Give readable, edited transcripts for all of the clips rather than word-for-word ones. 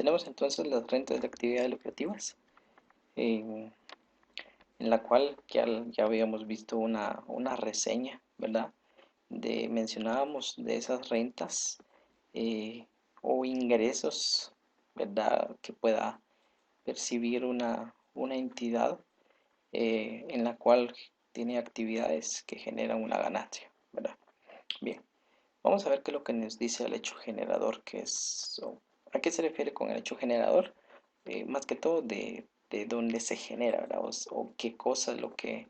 Tenemos entonces las rentas de actividades lucrativas, en, en la cual ya habíamos visto una reseña, ¿verdad? Mencionábamos de esas rentas o ingresos, ¿verdad? Que pueda percibir una entidad en la cual tiene actividades que generan una ganancia, ¿verdad? Bien, vamos a ver qué es lo que nos dice el hecho generador, que es, ¿a qué se refiere con el hecho generador? Más que todo de dónde se genera, ¿verdad? O qué cosa es lo que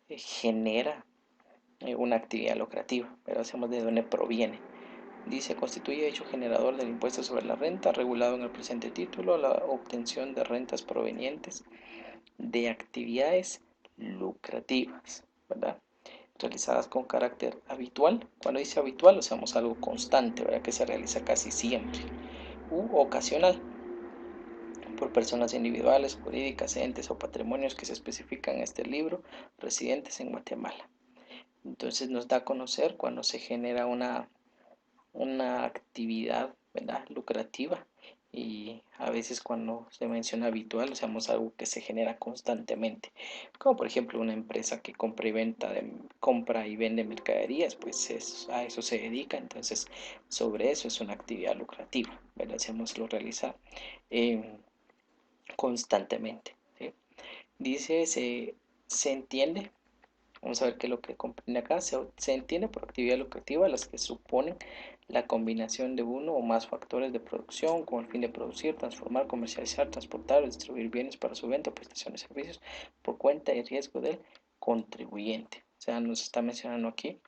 genera una actividad lucrativa, pero hacemos de dónde proviene. Dice, constituye hecho generador del impuesto sobre la renta, regulado en el presente título, la obtención de rentas provenientes de actividades lucrativas, ¿verdad? Realizadas con carácter habitual. Cuando dice habitual, usamos algo constante, ¿verdad? Que se realiza casi siempre. U ocasional, por personas individuales, jurídicas, entes o patrimonios que se especifican en este libro, residentes en Guatemala. Entonces nos da a conocer cuando se genera una actividad, ¿verdad? Lucrativa, y a veces cuando se menciona habitual usamos algo que se genera constantemente, como por ejemplo una empresa que compra y vende mercaderías, pues a eso se dedica. Entonces sobre eso es una actividad lucrativa, ¿verdad? Hacemos lo realiza eh, constantemente, ¿sí? Dice, se entiende. Vamos a ver qué es lo que comprende acá. Se entiende por actividad lucrativa las que suponen la combinación de uno o más factores de producción con el fin de producir, transformar, comercializar, transportar o distribuir bienes para su venta o prestación de servicios por cuenta y riesgo del contribuyente. O sea, nos está mencionando aquí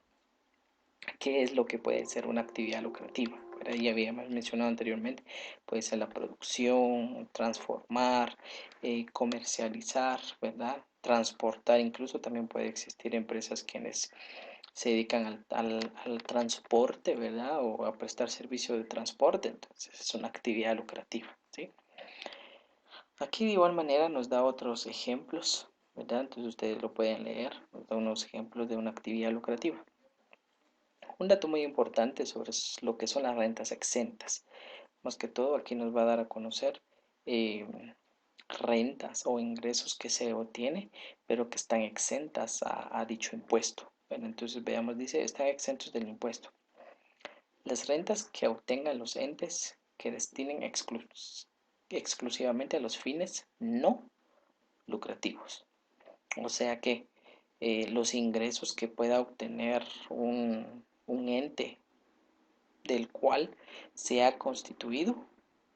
qué es lo que puede ser una actividad lucrativa. Ya habíamos mencionado anteriormente, puede ser la producción, transformar, comercializar, ¿verdad? Transportar, incluso también puede existir empresas quienes se dedican al transporte, ¿verdad? O a prestar servicio de transporte, entonces es una actividad lucrativa, ¿sí? Aquí de igual manera nos da otros ejemplos, ¿verdad? Entonces ustedes lo pueden leer, nos da unos ejemplos de una actividad lucrativa. Un dato muy importante sobre lo que son las rentas exentas. Más que todo aquí nos va a dar a conocer eh, rentas o ingresos que se obtiene, pero que están exentas a dicho impuesto. Bueno, entonces veamos, dice, están exentos del impuesto. Las rentas que obtengan los entes que destinen exclusivamente a los fines no lucrativos. O sea que los ingresos que pueda obtener un ente del cual se ha constituido,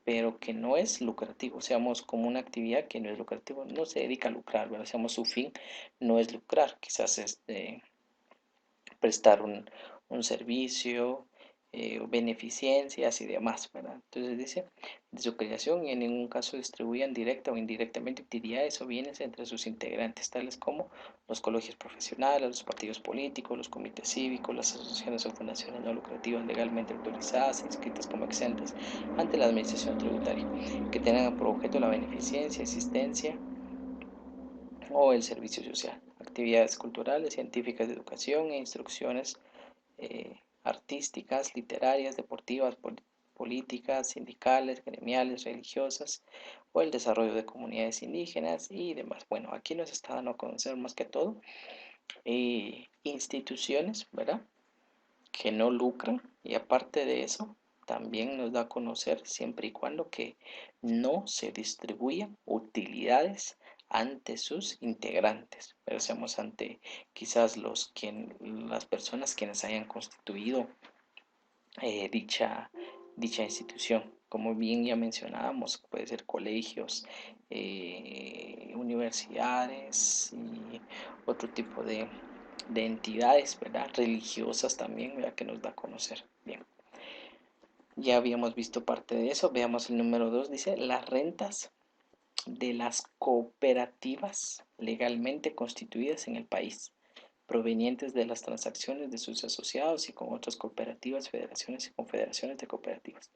pero que no es lucrativo, seamos como una actividad que no es lucrativo, no se dedica a lucrar, ¿verdad? Seamos su fin no es lucrar, quizás prestar un servicio, beneficencias y demás, ¿verdad? Entonces dice, de su creación y en ningún caso distribuyan directa o indirectamente utilidades o bienes entre sus integrantes, tales como los colegios profesionales, los partidos políticos, los comités cívicos, las asociaciones o fundaciones no lucrativas legalmente autorizadas e inscritas como exentas ante la administración tributaria, que tengan por objeto la beneficencia, asistencia o el servicio social, actividades culturales, científicas de educación e instrucciones artísticas, literarias, deportivas, políticas, sindicales, gremiales, religiosas o el desarrollo de comunidades indígenas y demás. Bueno, aquí nos está dando a conocer más que todo instituciones, ¿verdad? Que no lucran, y aparte de eso también nos da a conocer siempre y cuando que no se distribuyan utilidades ante sus integrantes, pero seamos ante quizás las personas quienes hayan constituido dicha institución. Como bien ya mencionábamos, puede ser colegios, universidades y otro tipo de entidades, ¿verdad? Religiosas también, ¿verdad? Que nos da a conocer. Bien, ya habíamos visto parte de eso. Veamos el número 2, dice, las rentas de las cooperativas legalmente constituidas en el país, provenientes de las transacciones de sus asociados y con otras cooperativas, federaciones y confederaciones de cooperativas.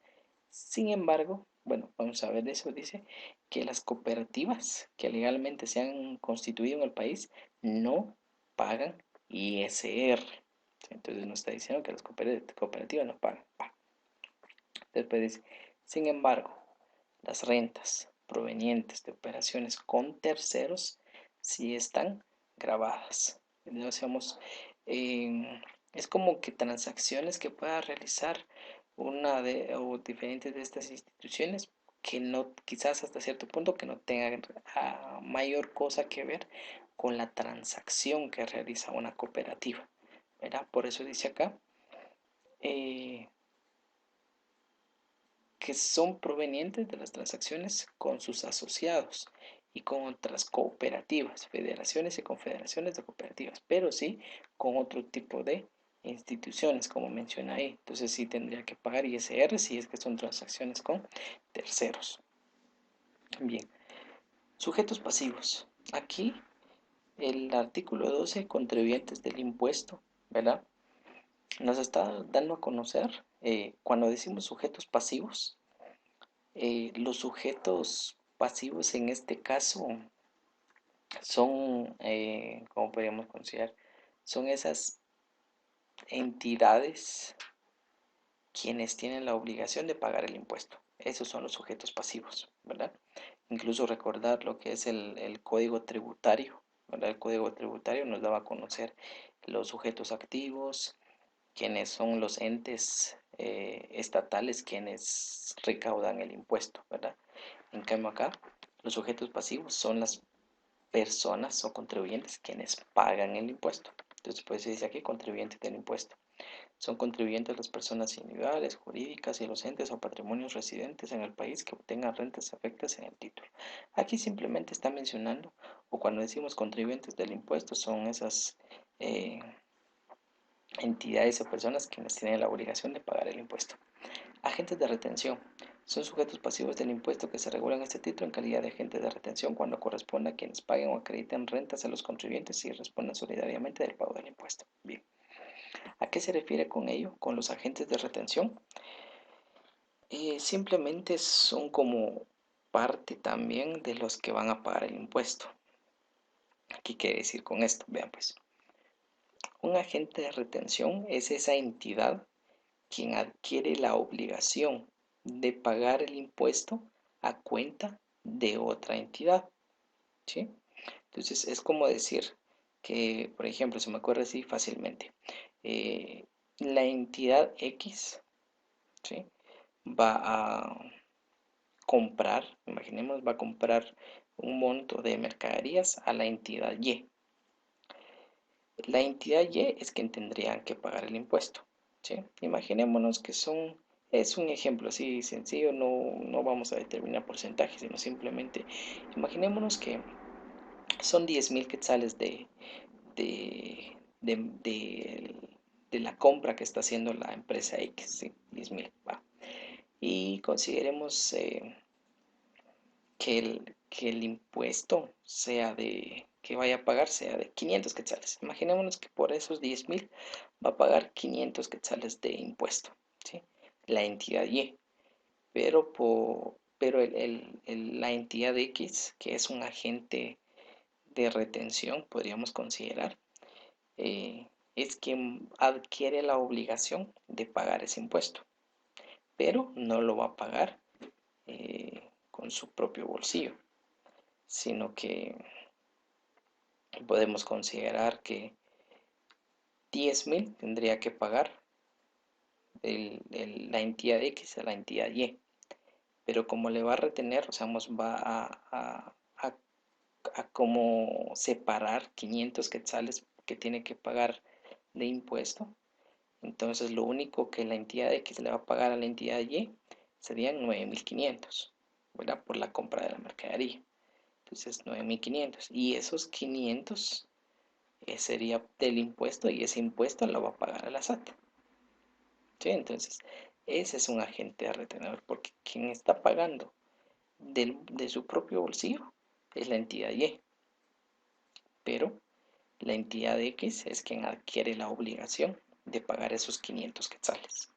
Sin embargo, bueno, vamos a ver eso, dice que las cooperativas que legalmente se han constituido en el país no pagan ISR. Entonces nos está diciendo que las cooperativas no pagan. Después dice, sin embargo, las rentas provenientes de operaciones con terceros sí están grabadas. No seamos, es como que transacciones que pueda realizar una de o diferentes de estas instituciones que no, quizás hasta cierto punto que no tengan mayor cosa que ver con la transacción que realiza una cooperativa, ¿verdad? Por eso dice acá eh, que son provenientes de las transacciones con sus asociados y con otras cooperativas, federaciones y confederaciones de cooperativas, pero sí con otro tipo de instituciones, como menciona ahí. Entonces sí tendría que pagar ISR si es que son transacciones con terceros. Bien, sujetos pasivos. Aquí el artículo 12, contribuyentes del impuesto, ¿verdad? Nos está dando a conocer, cuando decimos sujetos pasivos, los sujetos pasivos en este caso son, ¿cómo podríamos considerar? Son esas entidades quienes tienen la obligación de pagar el impuesto. Esos son los sujetos pasivos, ¿verdad? Incluso recordar lo que es el código tributario, ¿verdad? El código tributario nos daba a conocer los sujetos activos, quienes son los entes estatales quienes recaudan el impuesto, ¿verdad? En cambio acá, los sujetos pasivos son las personas o contribuyentes quienes pagan el impuesto. Entonces, pues se dice aquí contribuyentes del impuesto. Son contribuyentes las personas individuales, jurídicas y los entes o patrimonios residentes en el país que obtengan rentas afectas en el título. Aquí simplemente está mencionando, o cuando decimos contribuyentes del impuesto, son esas eh, entidades o personas quienes tienen la obligación de pagar el impuesto. Agentes de retención. Son sujetos pasivos del impuesto que se regulan este título en calidad de agentes de retención cuando corresponda a quienes paguen o acrediten rentas a los contribuyentes y respondan solidariamente del pago del impuesto. Bien. ¿A qué se refiere con ello? Con los agentes de retención. Simplemente son como parte también de los que van a pagar el impuesto. ¿Qué quiere decir con esto? Vean pues. Un agente de retención es esa entidad quien adquiere la obligación de pagar el impuesto a cuenta de otra entidad, ¿sí? Entonces es como decir que, por ejemplo, se me ocurre así fácilmente, eh, la entidad X, ¿sí? Va a comprar, imaginemos, va a comprar un monto de mercaderías a la entidad Y. La entidad Y es quien tendría que pagar el impuesto, ¿sí? Imaginémonos que es un ejemplo así sencillo, no vamos a determinar porcentajes, sino simplemente imaginémonos que son 10.000 quetzales de, de, de, de la compra que está haciendo la empresa X, ¿sí? 10.000, va. Y consideremos que el impuesto sea que vaya a pagar sea de 500 quetzales. Imaginémonos que por esos 10.000 va a pagar 500 quetzales de impuesto, ¿sí? La entidad Y. Pero la entidad X, que es un agente de retención, podríamos considerar, es quien adquiere la obligación de pagar ese impuesto, pero no lo va a pagar con su propio bolsillo, sino que podemos considerar que 10.000 tendría que pagar la entidad X a la entidad Y, pero como le va a retener, o sea, va a como separar 500 quetzales que tiene que pagar de impuesto, entonces lo único que la entidad X le va a pagar a la entidad Y serían 9.500, ¿verdad? Por la compra de la mercadería. Entonces 9.500 y esos 500 sería del impuesto y ese impuesto lo va a pagar a la SAT. ¿Sí? Entonces, ese es un agente retenedor porque quien está pagando de su propio bolsillo es la entidad Y, pero la entidad X es quien adquiere la obligación de pagar esos 500 quetzales.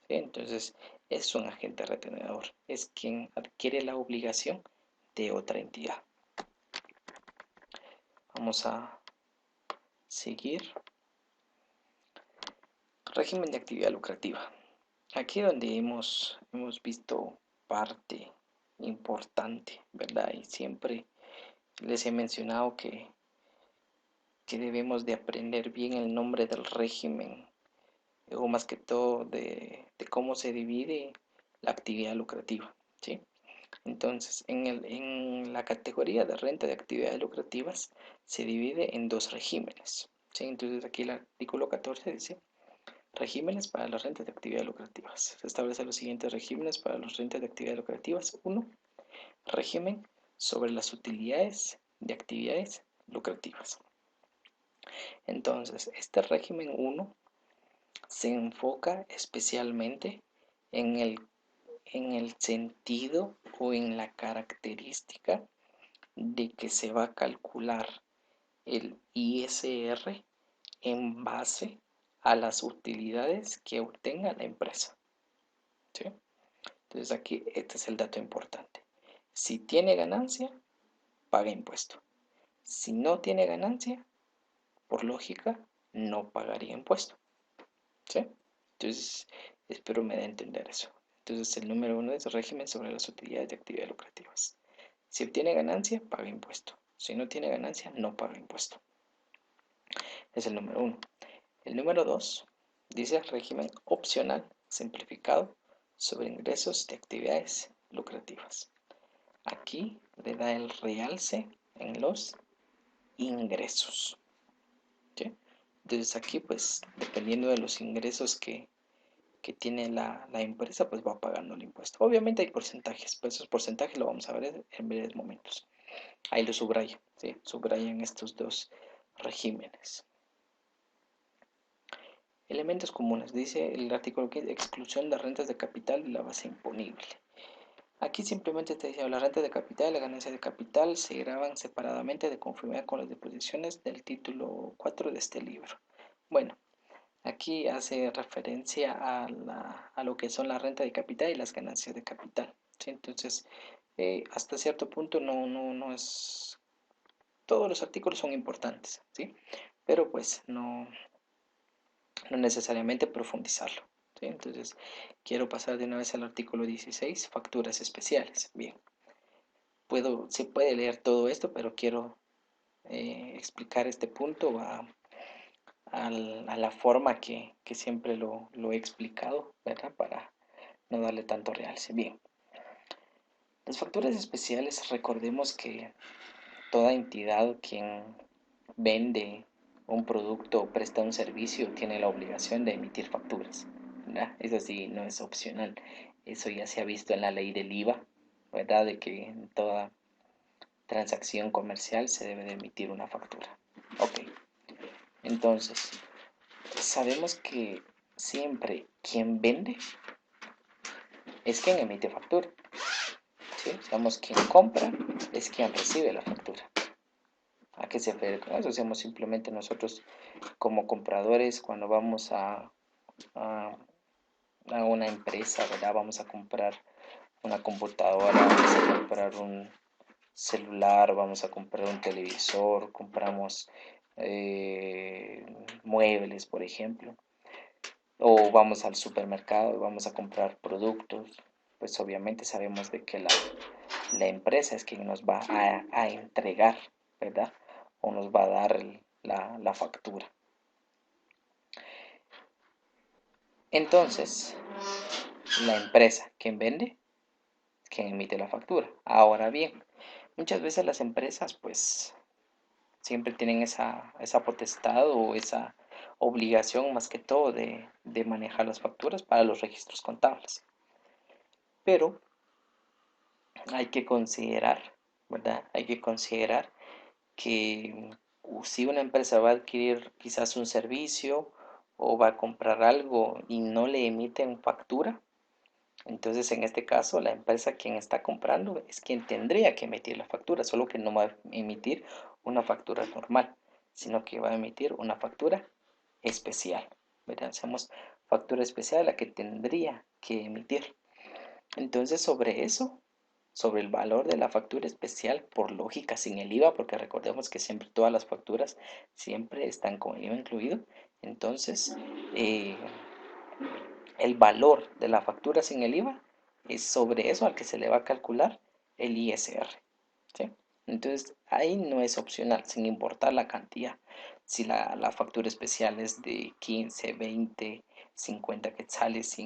¿Sí? Entonces, es un agente retenedor, es quien adquiere la obligación de otra entidad. Vamos a seguir. Régimen de actividad lucrativa. Aquí donde hemos visto parte importante, ¿verdad? Y siempre les he mencionado que debemos de aprender bien el nombre del régimen, o más que todo de cómo se divide la actividad lucrativa, ¿sí? Entonces, en la categoría de renta de actividades lucrativas se divide en dos regímenes, ¿sí? Entonces, aquí el artículo 14 dice: regímenes para las rentas de actividades lucrativas. Se establecen los siguientes regímenes para las rentas de actividades lucrativas. Uno, régimen sobre las utilidades de actividades lucrativas. Entonces, este régimen 1 se enfoca especialmente en el sentido o en la característica de que se va a calcular el ISR en base a las utilidades que obtenga la empresa, ¿sí? Entonces aquí este es el dato importante. Si tiene ganancia, paga impuesto. Si no tiene ganancia, por lógica, no pagaría impuesto, ¿sí? Entonces, espero me dé a entender eso. Entonces, el número 1 es régimen sobre las utilidades de actividades lucrativas. Si obtiene ganancia, paga impuesto. Si no tiene ganancia, no paga impuesto. Es el número 1. El número 2 dice régimen opcional simplificado sobre ingresos de actividades lucrativas. Aquí le da el realce en los ingresos, ¿sí? Entonces aquí pues dependiendo de los ingresos que tiene la empresa, pues va pagando el impuesto. Obviamente hay porcentajes, pues esos porcentajes lo vamos a ver en breves momentos. Ahí lo subrayo, ¿sí? Subrayan estos dos regímenes. Elementos comunes, dice el artículo 15, exclusión de rentas de capital y la base imponible. Aquí simplemente te dice, las rentas de capital y la ganancia de capital se graban separadamente de conformidad con las disposiciones del título 4 de este libro. Bueno, aquí hace referencia a lo que son la renta de capital y las ganancias de capital, ¿sí? Entonces, hasta cierto punto no es... Todos los artículos son importantes, ¿sí? Pero pues no necesariamente profundizarlo, ¿sí? Entonces, quiero pasar de una vez al artículo 16, facturas especiales. Bien, se puede leer todo esto, pero quiero explicar este punto a la forma que siempre lo he explicado, ¿verdad? Para no darle tanto realce. Bien, las facturas especiales, recordemos que toda entidad quien vende un producto o presta un servicio tiene la obligación de emitir facturas, ¿verdad? Eso sí, no es opcional. Eso ya se ha visto en la ley del IVA, ¿verdad? De que en toda transacción comercial se debe de emitir una factura. Ok, entonces, sabemos que siempre quien vende es quien emite factura, ¿sí? Sabemos quien compra es quien recibe la factura. ¿A qué se refiere con eso? Hacemos simplemente nosotros como compradores cuando vamos a, a una empresa, ¿verdad? Vamos a comprar una computadora, vamos a comprar un celular, vamos a comprar un televisor, compramos muebles, por ejemplo, o vamos al supermercado y vamos a comprar productos, pues obviamente sabemos de que la empresa es quien nos va a entregar, ¿verdad? O nos va a dar la factura. Entonces, la empresa, quien vende, es quien emite la factura. Ahora bien, muchas veces las empresas, pues, siempre tienen esa potestad o esa obligación más que todo de manejar las facturas para los registros contables. Pero hay que considerar, ¿verdad? Hay que considerar que si una empresa va a adquirir quizás un servicio o va a comprar algo y no le emiten factura, entonces en este caso la empresa quien está comprando es quien tendría que emitir la factura, solo que no va a emitir una factura normal, sino que va a emitir una factura especial, ¿verdad? Hacemos factura especial la que tendría que emitir. Entonces sobre eso, sobre el valor de la factura especial, por lógica sin el IVA, porque recordemos que siempre todas las facturas siempre están con IVA incluido, entonces el valor de la factura sin el IVA es sobre eso al que se le va a calcular el ISR, ¿sí? Entonces, ahí no es opcional, sin importar la cantidad. Si la factura especial es de 15, 20, 50 quetzales,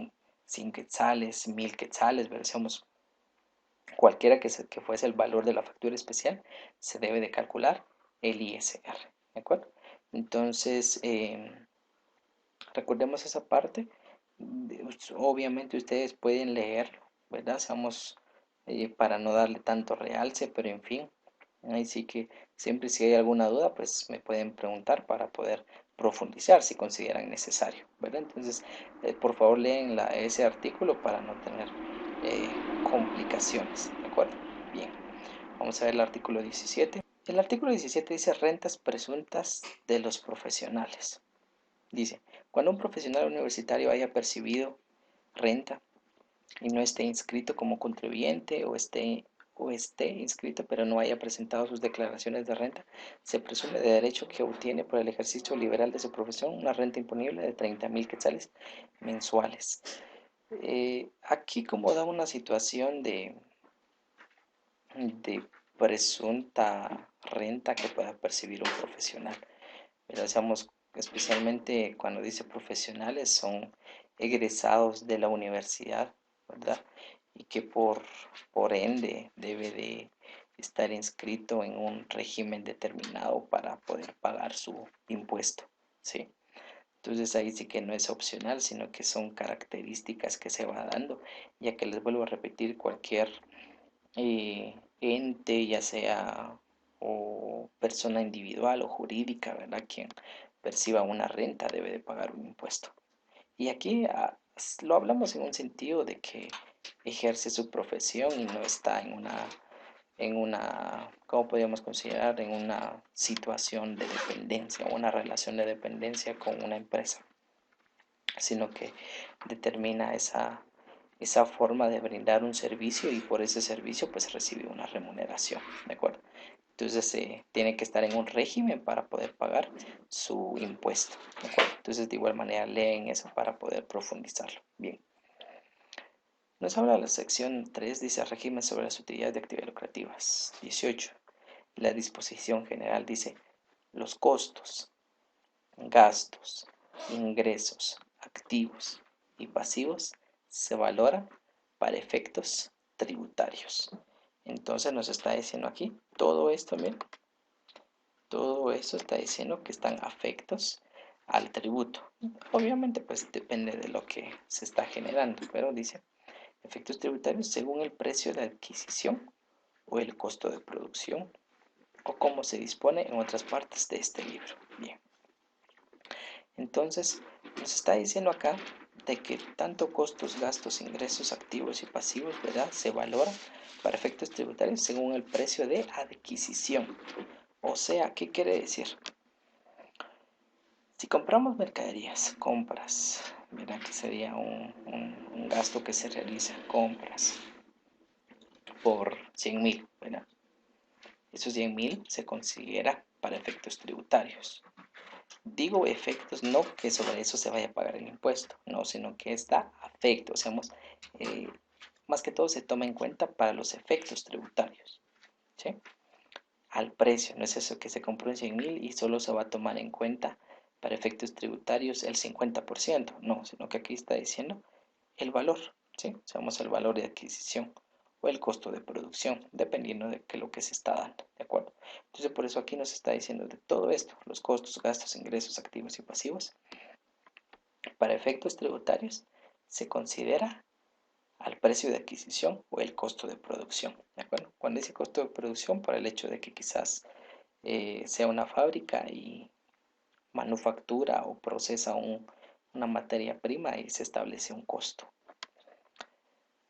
100 quetzales, 1000 quetzales, veamos, cualquiera que fuese el valor de la factura especial, se debe de calcular el ISR, ¿de acuerdo? Entonces, recordemos esa parte. Obviamente ustedes pueden leerlo, ¿verdad? Seamos, para no darle tanto realce, pero en fin, ahí sí que siempre si hay alguna duda, pues me pueden preguntar para poder profundizar si consideran necesario, ¿verdad? Entonces, por favor leen ese artículo para no tener eh, complicaciones, ¿de acuerdo? Bien, vamos a ver el artículo 17. El artículo 17 dice rentas presuntas de los profesionales. Dice, cuando un profesional universitario haya percibido renta y no esté inscrito como contribuyente o esté inscrito pero no haya presentado sus declaraciones de renta, se presume de derecho que obtiene por el ejercicio liberal de su profesión una renta imponible de 30.000 quetzales mensuales. Aquí como da una situación de presunta renta que pueda percibir un profesional. Pero seamos, especialmente cuando dice profesionales, son egresados de la universidad, ¿verdad? Y que por ende debe de estar inscrito en un régimen determinado para poder pagar su impuesto, ¿sí? Entonces ahí sí que no es opcional, sino que son características que se va dando, ya que les vuelvo a repetir, cualquier ente, ya sea o persona individual o jurídica, ¿verdad? Quien perciba una renta debe de pagar un impuesto. Y aquí lo hablamos en un sentido de que ejerce su profesión y no está ¿cómo podríamos considerar? En una situación de dependencia o una relación de dependencia con una empresa, sino que determina esa forma de brindar un servicio y por ese servicio pues recibe una remuneración, ¿de acuerdo? Entonces tiene que estar en un régimen para poder pagar su impuesto, ¿de acuerdo? Entonces de igual manera leen eso para poder profundizarlo. Bien. Nos habla la sección 3, dice régimen sobre las utilidades de actividades lucrativas. 18. La disposición general dice los costos, gastos, ingresos, activos y pasivos se valoran para efectos tributarios. Entonces nos está diciendo aquí todo esto, miren, todo eso está diciendo que están afectos al tributo. Obviamente pues depende de lo que se está generando, pero dice efectos tributarios según el precio de adquisición o el costo de producción o como se dispone en otras partes de este libro. Bien. Entonces, nos está diciendo acá de que tanto costos, gastos, ingresos, activos y pasivos, ¿verdad? Se valora para efectos tributarios según el precio de adquisición. O sea, ¿qué quiere decir? Si compramos mercaderías, compras, mira que sería un gasto que se realiza, compras por 100.000, ¿verdad? Esos 100.000 se considera para efectos tributarios. Digo efectos, no que sobre eso se vaya a pagar el impuesto, no, sino que está afecto, o sea, eh, más que todo se toma en cuenta para los efectos tributarios, ¿sí? Al precio, no es eso que se compró en 100.000 y solo se va a tomar en cuenta para efectos tributarios el 50%, no, sino que aquí está diciendo el valor, ¿sí? O sea, el valor de adquisición o el costo de producción, dependiendo de lo que se está dando, ¿de acuerdo? Entonces, por eso aquí nos está diciendo de todo esto, los costos, gastos, ingresos, activos y pasivos. Para efectos tributarios se considera al precio de adquisición o el costo de producción, ¿de acuerdo? Cuando dice costo de producción, por el hecho de que quizás sea una fábrica y manufactura o procesa una materia prima y se establece un costo.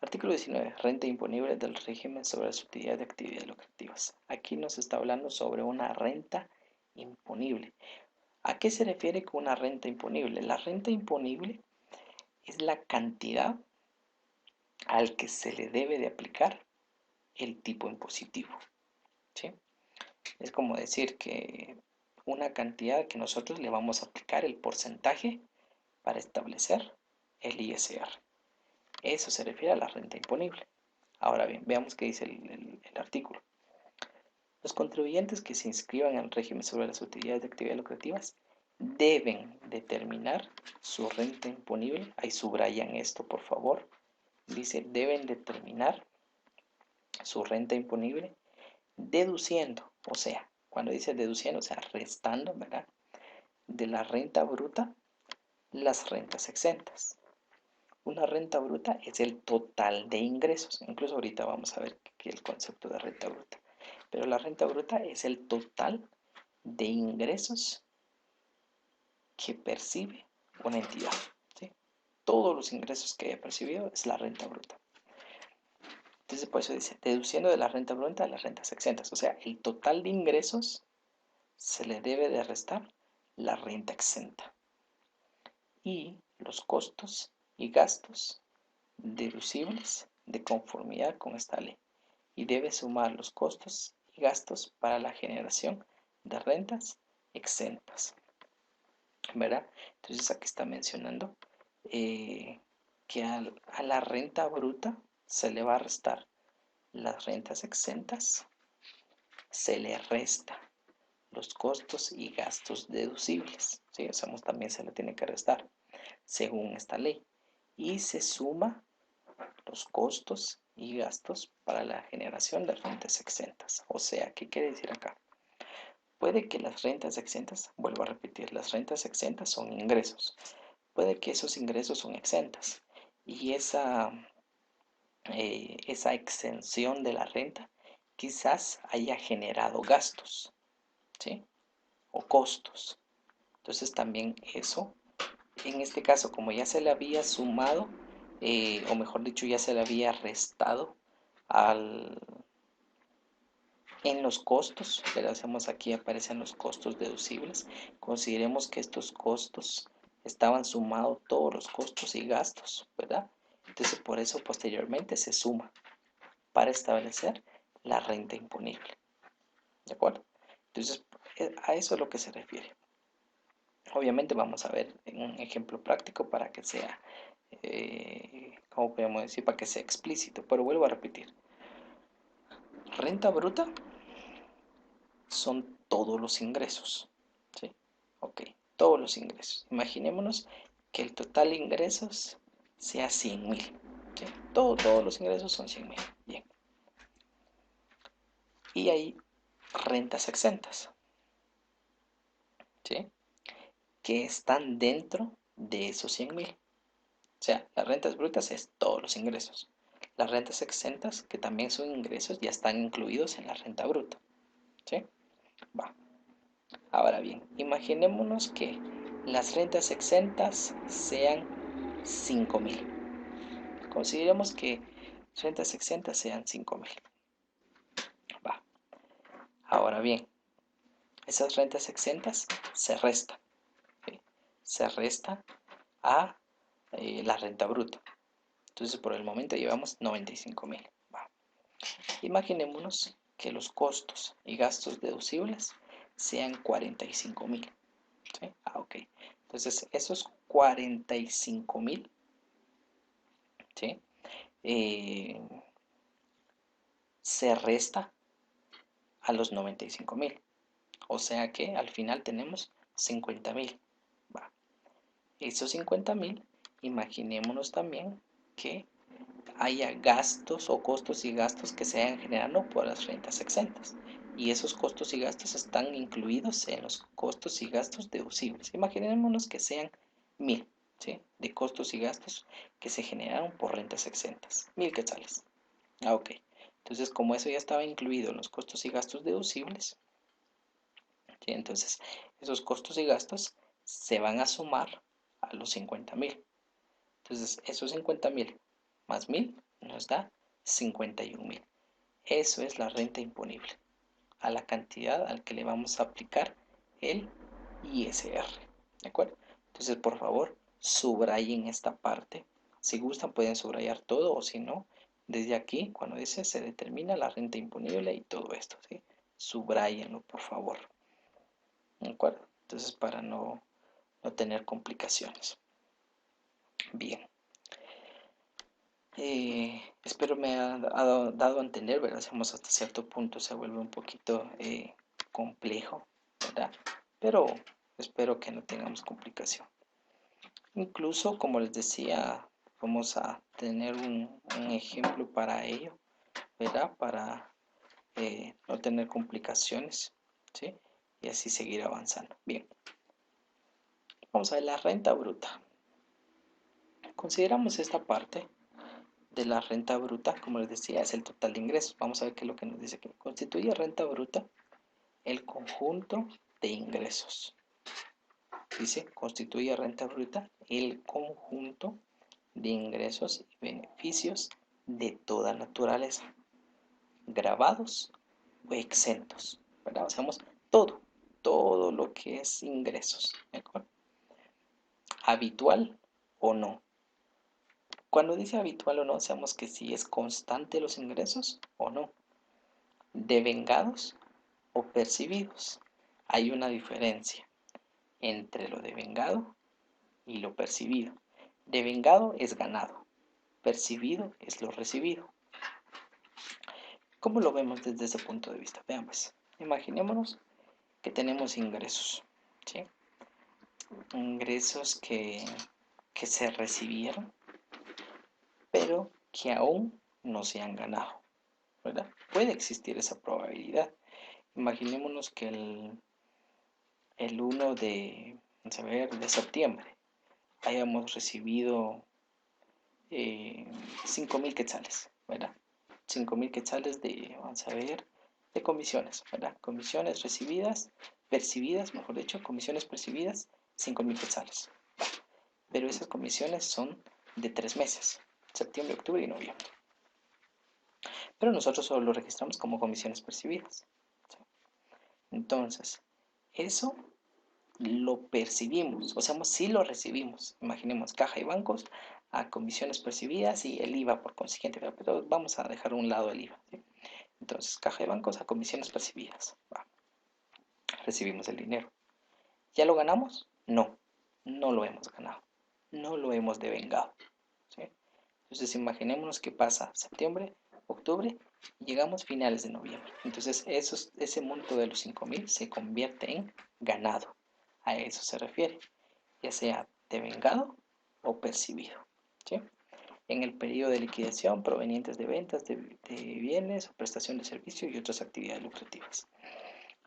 Artículo 19. Renta imponible del régimen sobre las utilidades de actividades lucrativas. Aquí nos está hablando sobre una renta imponible. ¿A qué se refiere con una renta imponible? La renta imponible es la cantidad al que se le debe de aplicar el tipo impositivo, ¿sí? Es como decir que una cantidad que nosotros le vamos a aplicar el porcentaje para establecer el ISR. Eso se refiere a la renta imponible. Ahora bien, veamos qué dice el artículo. Los contribuyentes que se inscriban en el régimen sobre las utilidades de actividades lucrativas deben determinar su renta imponible. Ahí subrayan esto, por favor. Dice, deben determinar su renta imponible deduciendo, o sea, cuando dice deduciendo, o sea, restando, ¿verdad? De la renta bruta, las rentas exentas. Una renta bruta es el total de ingresos. Incluso ahorita vamos a ver qué es el concepto de renta bruta. Pero la renta bruta es el total de ingresos que percibe una entidad. ¿Sí? Todos los ingresos que haya percibido es la renta bruta. Entonces, por eso dice, deduciendo de la renta bruta las rentas exentas. O sea, el total de ingresos se le debe de restar la renta exenta. Y los costos y gastos deducibles de conformidad con esta ley. Y debe sumar los costos y gastos para la generación de rentas exentas. ¿Verdad? Entonces aquí está mencionando que a la renta bruta se le va a restar las rentas exentas, se le resta los costos y gastos deducibles, ¿sí? O sea, también se le tiene que restar según esta ley y se suma los costos y gastos para la generación de rentas exentas. O sea, ¿qué quiere decir acá? Puede que las rentas exentas, vuelvo a repetir, las rentas exentas son ingresos. Puede que esos ingresos son exentas y esa exención de la renta quizás haya generado gastos, ¿sí? O costos. Entonces también eso, en este caso, como ya se le había sumado, o mejor dicho, ya se le había restado al, en los costos, pero hacemos aquí aparecen los costos deducibles. Consideremos que estos costos estaban sumados todos los costos y gastos, ¿verdad? Entonces por eso posteriormente se suma para establecer la renta imponible, ¿de acuerdo? Entonces a eso es lo que se refiere. Obviamente vamos a ver en un ejemplo práctico para que sea, ¿cómo podemos decir? Para que sea explícito, pero vuelvo a repetir. Renta bruta son todos los ingresos, ¿sí? Ok, todos los ingresos. Imaginémonos que el total de ingresos sea 100.000, ¿sí? Todos los ingresos son 100.000, bien. Y hay rentas exentas, ¿sí? Que están dentro de esos 100.000. O sea, las rentas brutas es todos los ingresos. Las rentas exentas, que también son ingresos, ya están incluidos en la renta bruta, ¿sí? Va. Ahora bien, imaginémonos que las rentas exentas sean 5.000. Consideremos que rentas exentas sean 5.000. Va. Ahora bien, esas rentas exentas se restan, ¿sí? Se resta a la renta bruta. Entonces, por el momento llevamos 95.000. Imaginémonos que los costos y gastos deducibles sean 45.000. ¿Sí? Ok. Entonces, esos 45.000, ¿sí? Eh, se resta a los 95.000. O sea que al final tenemos 50.000. Esos 50.000, imaginémonos también que haya gastos o costos y gastos que se hayan generado por las rentas exentas. Y esos costos y gastos están incluidos en los costos y gastos deducibles. Imaginémonos que sean 1.000, ¿sí? De costos y gastos que se generaron por rentas exentas. 1.000 quetzales. Ok. Entonces, como eso ya estaba incluido en los costos y gastos deducibles, ¿sí? Entonces esos costos y gastos se van a sumar a los 50.000. Entonces, esos 50.000 más 1.000 nos da 51.000. Eso es la renta imponible, a la cantidad al que le vamos a aplicar el ISR. ¿De acuerdo? Entonces, por favor, subrayen esta parte. Si gustan, pueden subrayar todo o si no, desde aquí, cuando dice se determina la renta imponible y todo esto, ¿sí? Subrayenlo, por favor. ¿De acuerdo? Entonces, para no tener complicaciones. Bien. Espero me ha dado a entender, ¿verdad? Hacemos hasta cierto punto se vuelve un poquito complejo, ¿verdad? Pero espero que no tengamos complicación. Incluso, como les decía, vamos a tener un ejemplo para ello, ¿verdad? Para no tener complicaciones, ¿sí? Y así seguir avanzando. Bien, vamos a ver la renta bruta. Consideramos esta parte de la renta bruta, como les decía, es el total de ingresos. Vamos a ver qué es lo que nos dice aquí. Constituye renta bruta el conjunto de ingresos. Dice, constituye renta bruta el conjunto de ingresos y beneficios de toda naturaleza, grabados o exentos, ¿verdad? Hacemos todo lo que es ingresos, ¿de acuerdo? Habitual o no. Cuando dice habitual o no, sabemos que si es constante los ingresos o no. Devengados o percibidos. Hay una diferencia entre lo devengado y lo percibido. Devengado es ganado, percibido es lo recibido. ¿Cómo lo vemos desde ese punto de vista? Veamos. Imaginémonos que tenemos ingresos, ¿sí? Ingresos que se recibieron, pero que aún no se han ganado, ¿verdad? Puede existir esa probabilidad. Imaginémonos que el 1 vamos a ver, de septiembre hayamos recibido 5.000 quetzales, ¿verdad? 5.000 quetzales de, vamos a ver, de comisiones, ¿verdad? Comisiones recibidas, percibidas, mejor dicho, comisiones percibidas, 5.000 quetzales. Pero esas comisiones son de 3 meses, septiembre, octubre y noviembre. Pero nosotros solo lo registramos como comisiones percibidas. ¿Sí? Entonces, eso lo percibimos, o sea, sí lo recibimos. Imaginemos caja y bancos a comisiones percibidas y el IVA por consiguiente, pero vamos a dejar a un lado el IVA. ¿Sí? Entonces, caja y bancos a comisiones percibidas. Va. Recibimos el dinero. ¿Ya lo ganamos? No, no lo hemos ganado. No lo hemos devengado. ¿Sí? Entonces, imaginémonos que pasa septiembre, octubre y llegamos finales de noviembre. Entonces, ese monto de los 5.000 se convierte en ganado. A eso se refiere, ya sea devengado o percibido. ¿Sí? En el periodo de liquidación provenientes de ventas de bienes o prestación de servicio y otras actividades lucrativas.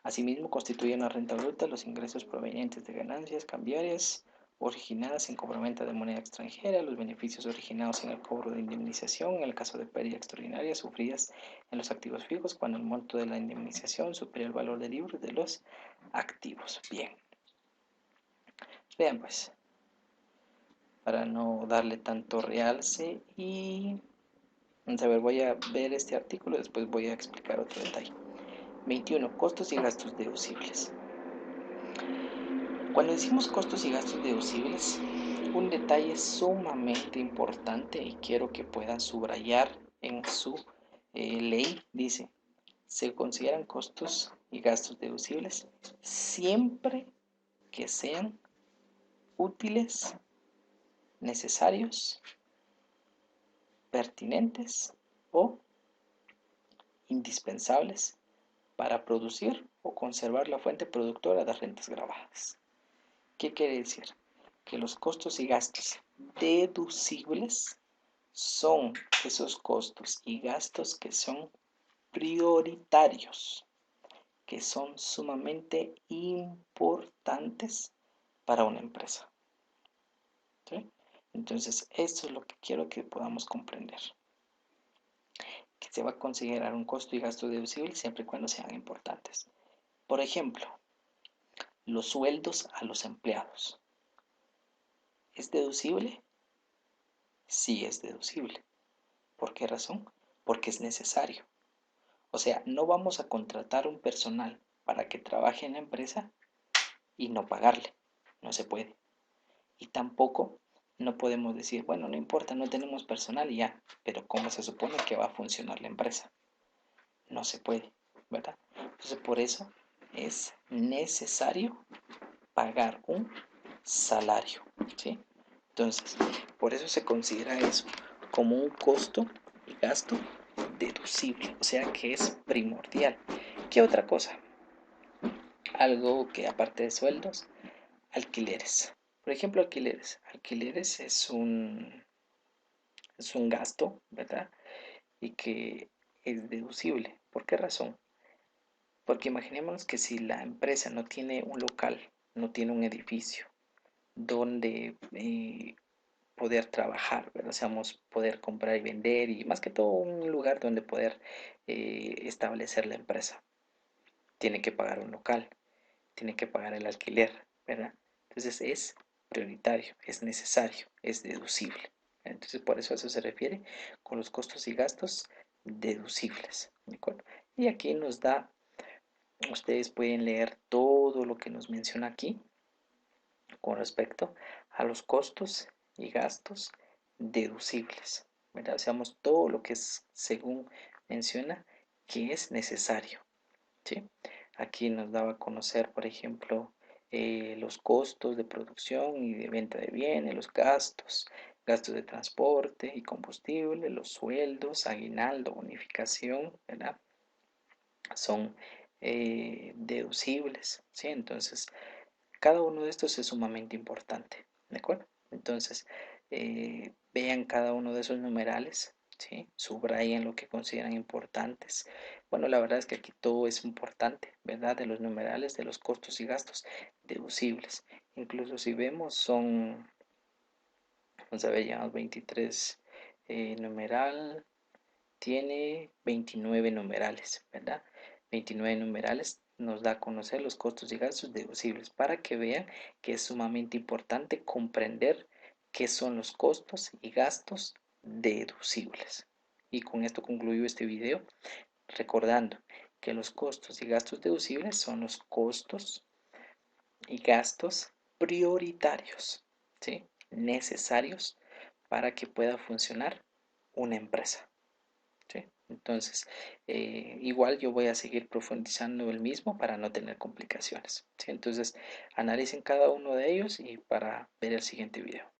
Asimismo, constituye una renta bruta los ingresos provenientes de ganancias cambiarias originadas en compraventa de moneda extranjera, los beneficios originados en el cobro de indemnización en el caso de pérdida extraordinaria sufridas en los activos fijos cuando el monto de la indemnización supera el valor de libros de los activos. Bien, vean pues, para no darle tanto realce y... Vamos a ver, voy a ver este artículo, después voy a explicar otro detalle. 21. Costos y gastos deducibles. Cuando decimos costos y gastos deducibles, un detalle sumamente importante y quiero que puedan subrayar en su ley, dice, se consideran costos y gastos deducibles siempre que sean útiles, necesarios, pertinentes o indispensables para producir o conservar la fuente productora de rentas grabadas. ¿Qué quiere decir? Que los costos y gastos deducibles son esos costos y gastos que son prioritarios, que son sumamente importantes para una empresa. ¿Sí? Entonces, esto es lo que quiero que podamos comprender. Que se va a considerar un costo y gasto deducible siempre y cuando sean importantes. Por ejemplo, los sueldos a los empleados. ¿Es deducible? Sí es deducible. ¿Por qué razón? Porque es necesario. O sea, no vamos a contratar un personal para que trabaje en la empresa y no pagarle. No se puede. Y tampoco no podemos decir, bueno, no importa, no tenemos personal y ya, pero ¿cómo se supone que va a funcionar la empresa? No se puede, ¿verdad? Entonces, por eso es necesario pagar un salario, ¿sí? Entonces, por eso se considera eso como un costo y gasto deducible, o sea que es primordial. ¿Qué otra cosa? Algo que aparte de sueldos, alquileres. Por ejemplo, alquileres. Alquileres es un gasto, ¿verdad? Y que es deducible. ¿Por qué razón? Porque imaginémonos que si la empresa no tiene un local, no tiene un edificio donde poder trabajar, ¿verdad? O sea, poder comprar y vender y más que todo un lugar donde poder establecer la empresa. Tiene que pagar un local, tiene que pagar el alquiler, ¿verdad? Entonces es prioritario, es necesario, es deducible. Entonces por eso a eso se refiere con los costos y gastos deducibles, ¿de acuerdo? Y aquí nos da, ustedes pueden leer todo lo que nos menciona aquí con respecto a los costos y gastos deducibles, ¿verdad? O sea, todo lo que es según menciona que es necesario, ¿sí? Aquí nos daba a conocer, por ejemplo, los costos de producción y de venta de bienes, los gastos, gastos de transporte y combustible, los sueldos, aguinaldo, bonificación, ¿verdad? Son deducibles, ¿sí? Entonces, cada uno de estos es sumamente importante, ¿de acuerdo? Entonces, vean cada uno de esos numerales, ¿sí? Subrayen lo que consideran importantes. Bueno, la verdad es que aquí todo es importante, ¿verdad? De los numerales, de los costos y gastos deducibles. Incluso si vemos, vamos a ver, llevamos 23 numeral, tiene 29 numerales, ¿verdad? 29 numerales nos da a conocer los costos y gastos deducibles para que vean que es sumamente importante comprender qué son los costos y gastos deducibles. Y con esto concluyo este video recordando que los costos y gastos deducibles son los costos y gastos prioritarios, ¿sí? Necesarios para que pueda funcionar una empresa. ¿Sí? Entonces, igual yo voy a seguir profundizando el mismo para no tener complicaciones. ¿Sí? Entonces, analicen cada uno de ellos y para ver el siguiente video.